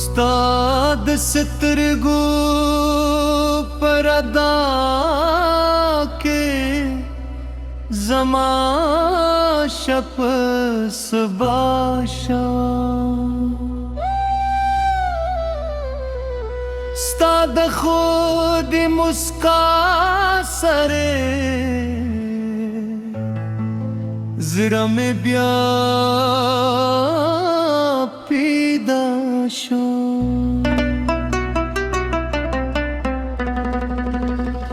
ستا د سترګو پردا کې زما شپ سباشا ستا د خود مسکا سره زړه مې بیا پیدا شو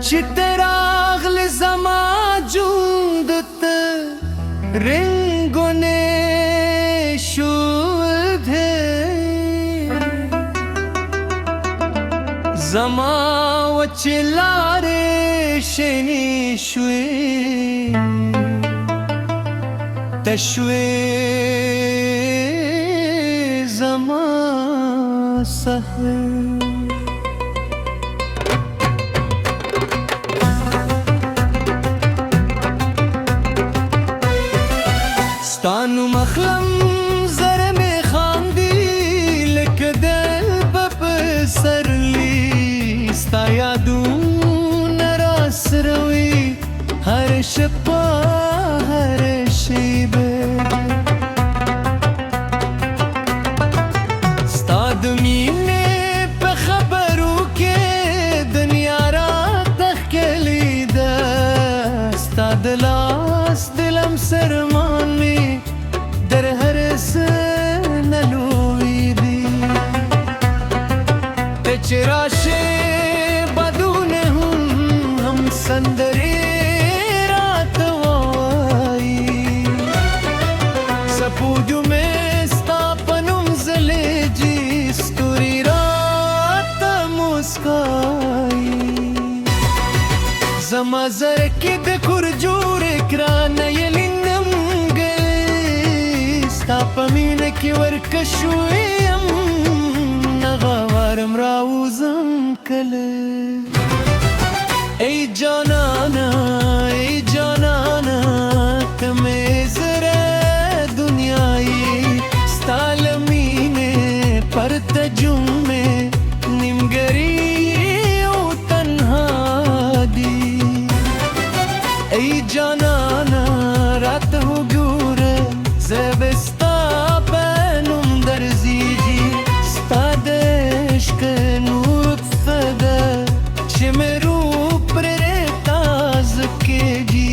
چې ته راغلې زما ژوند ته رنګونه شول دي زما وچې لارې شنې شوې ته شوې زما سحر ستانو مخلم زر میں خاندی لکھ دل بپ سرلی ستا یادون راس روی ہر شپا ہر شیبے ستا دمینے پہ خبرو کے دنیا رات تخکلی دا ستا دلاس دلم سرمان میں در ہر سنلوی دی تچراشے بدون ہم سندری رات وائی سپوجو میں ستاپنم زلے جی ستوری رات مسکائی زما زرکی دکر جور اکران یلنم پمینه کې ورکشویم نغوارم راوزم کله ای جانانا ته مې زړه دنیايي ستا له مینې پرته ژوند مې نیمګړی او تنها دی ای جانانا راته وګوره زه به ستا په نوم درځېږي ستا د عشق نور فدا چې مې روح پرې تازه کېږي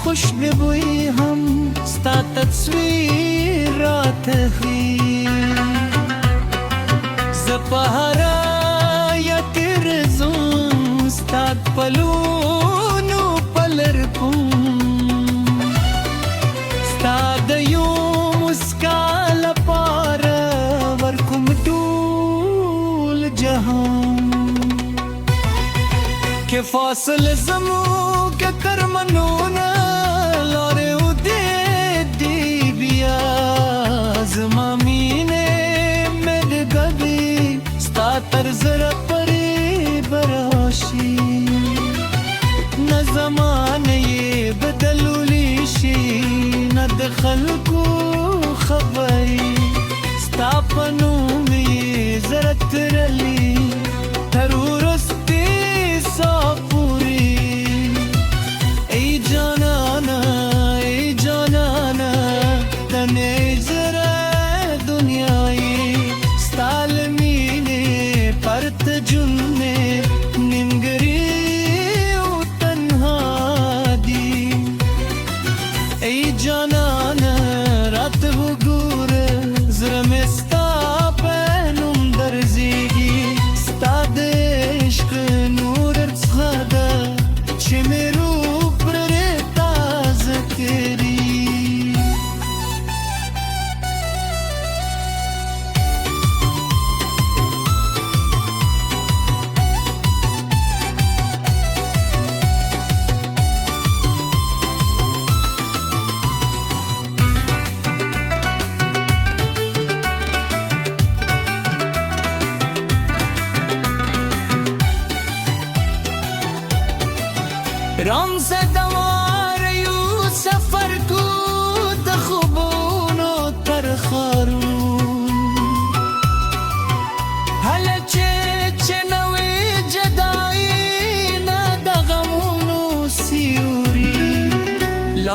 خوشبوئی ہم ستا تصویر رات ہی زپہرا یا ترزم ستا پلونو پلرکم ستا دیو مسکال پار ورکم ټول جہان کے فاصل زمو کے ترمنونا زما مینه مد گدی ستا تر زړه پرې براشي نه زمانه یې بدلولی شي نه د خلکو خبرې ستا په نوم یې زړه ترلی تر وروستي ساه پورې ای جانانا ته مې زړه دنیايي ستا له مینې پرته ژوند مې نیمګړی او تنها دی ای جانانه راته وګوره زړه مې ستا په نوم درځېږي ستا د عشق نور څخه ده چې مې روح پرې تازه کړي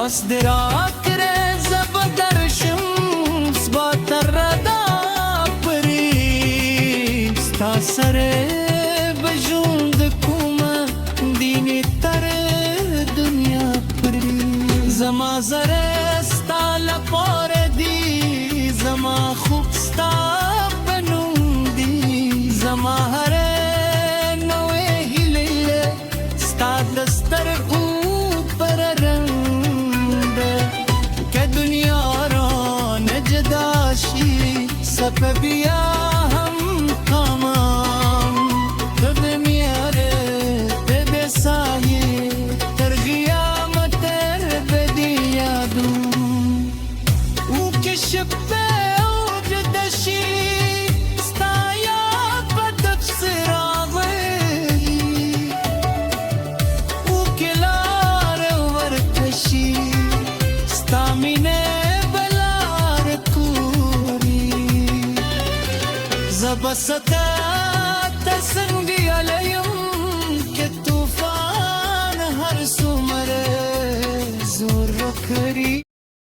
لاس درا کرے زبدرشم سباتر ردا پری ستا سره بجوند کوم دینی تر دنیا پری زما زره ستا لپار دی زما خوب ستا بنوم دی زما هره نوې هیله ستا دستر اوپر رنگ که دنیا را نجدا شي سب بیا هم کامام تب میاره تب سایه تر قیامت تر بدی یادون او که شبه او جدشی ستایا بدب سراغی او که لار ورکشی ستامینه بلار کوری زبستا تسنگی علیم که توفان هر سومره زور رو کری